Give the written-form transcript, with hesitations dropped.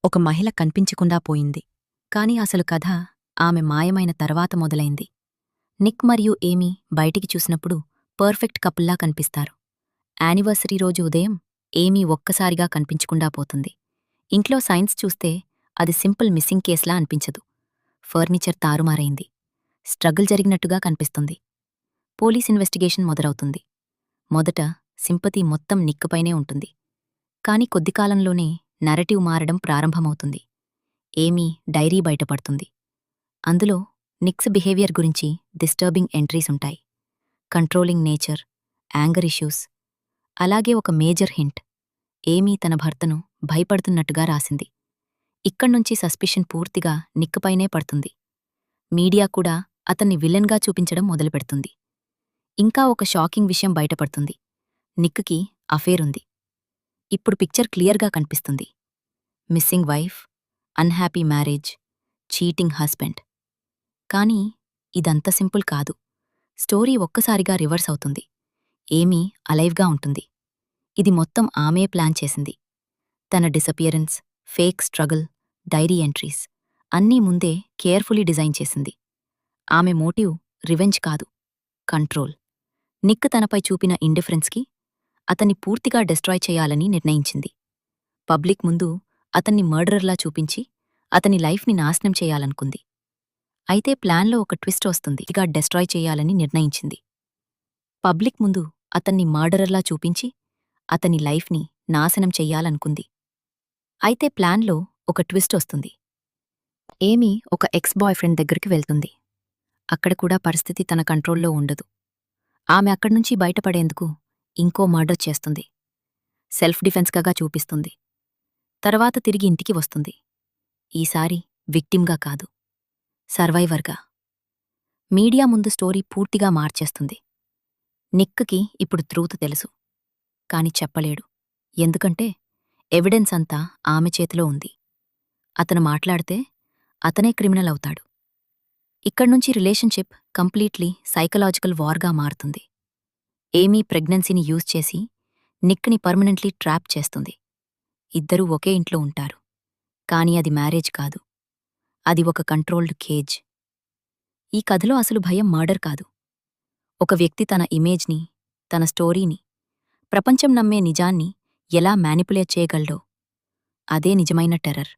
ఒక మహిళ కనిపించకుండా పోయింది. కాని అసలు కథ ఆమె మాయమైన తర్వాత మొదలైంది. నిక్ మరియు ఏమీ బయటికి చూసినప్పుడు పర్ఫెక్ట్ కపుల్లా కనిపిస్తారు. యానివర్సరీ రోజు ఉదయం ఏమీ ఒక్కసారిగా కనిపించకుండా పోతుంది. ఇంట్లో సైన్స్ చూస్తే అది సింపుల్ మిస్సింగ్ కేస్లా అనిపించదు. ఫర్నిచర్ తారుమారైంది. స్ట్రగుల్ జరిగినట్టుగా కనిపిస్తుంది. పోలీస్ ఇన్వెస్టిగేషన్ మొదలవుతుంది. మొదట సింపతి మొత్తం నిక్కపైనే ఉంటుంది. కాని కొద్దికాలంలోనే నరేటివ్ మారడం ప్రారంభమవుతుంది. ఏమీ డైరీ బయటపడుతుంది. అందులో నిక్స్ బిహేవియర్ గురించి డిస్టర్బింగ్ ఎంట్రీసుంటాయి. Controlling nature, anger issues. అలాగే ఒక మేజర్ హింట్, ఏమీ తన భర్తను భయపడుతున్నట్టుగా రాసింది. ఇక్కడ్నుంచి సస్పిషన్ పూర్తిగా నిక్పైనే పడుతుంది. మీడియా కూడా అతన్ని విలన్గా చూపించడం మొదలుపెడుతుంది. ఇంకా ఒక షాకింగ్ విషయం బయటపడుతుంది. నిక్కి అఫేరుంది. ఇప్పుడు పిక్చర్ క్లియర్గా కనిపిస్తుంది. Missing wife, unhappy marriage, cheating husband. కానీ ఇదంత సింపుల్ కాదు. స్టోరీ ఒక్కసారిగా రివర్స్ అవుతుంది. ఏమీ అలైవ్గా ఉంటుంది. ఇది మొత్తం ఆమే ప్లాన్ చేసింది. తన disappearance, fake struggle, diary entries అన్నీ ముందే కేర్ఫుల్లీ డిజైన్ చేసింది. ఆమె మోటివ్ రివెంజ్ కాదు, కంట్రోల్. నిక్ తనపై చూపిన ఇండిఫరెన్స్కి అతన్ని పూర్తిగా డిస్ట్రాయ్ చేయాలని నిర్ణయించింది. పబ్లిక్ ముందు అతన్ని మర్డరర్లా చూపించి అతని లైఫ్ని నాశనం చేయాలనుకుంది. అయితే ప్లాన్లో ఒక ట్విస్ట్ వస్తుంది. ఇగా డెస్ట్రాయ్ చేయాలని నిర్ణయించింది. పబ్లిక్ ముందు అతన్ని మర్డరర్లా చూపించి అతని లైఫ్ని నాశనం చెయ్యాలనుకుంది. అయితే ప్లాన్లో ఒక ట్విస్ట్ వస్తుంది. ఏమీ ఒక ఎక్స్ బాయ్ఫ్రెండ్ దగ్గరికి వెళ్తుంది. అక్కడ కూడా పరిస్థితి తన కంట్రోల్లో ఉండదు. ఆమె అక్కడ్నుంచి బయటపడేందుకు ఇంకో మర్డర్ చేస్తుంది. సెల్ఫ్ డిఫెన్స్గా చూపిస్తుంది. తర్వాత తిరిగి ఇంటికి వస్తుంది. ఈసారి విక్టిమ్గా కాదు, సర్వైవర్గా. మీడియా ముందు స్టోరీ పూర్తిగా మార్చేస్తుంది. నిక్కి ఇప్పుడు ట్రూత్ తెలుసు. కాని చెప్పలేడు. ఎందుకంటే ఎవిడెన్స్ అంతా ఆమె చేతిలో ఉంది. అతను మాట్లాడితే అతనే క్రిమినల్ అవుతాడు. ఇక్కడ్నుంచి రిలేషన్షిప్ కంప్లీట్లీ సైకలాజికల్ వార్గా మారుతుంది. ఏమీ ప్రెగ్నెన్సీని యూజ్ చేసి నిక్ని పర్మనెంట్లీ ట్రాప్ చేస్తుంది. ఇద్దరూ ఒకే ఇంట్లో ఉంటారు. కాని అది మ్యారేజ్ కాదు. అది ఒక కంట్రోల్డ్ కేజ్. ఈ కథలో అసలు భయం మర్డర్ కాదు. ఒక వ్యక్తి తన ఇమేజ్ని, తన స్టోరీని, ప్రపంచం నమ్మే నిజాన్ని ఎలా మ్యానిపులేట్ చేయగలడో అదే నిజమైన టెర్రర్.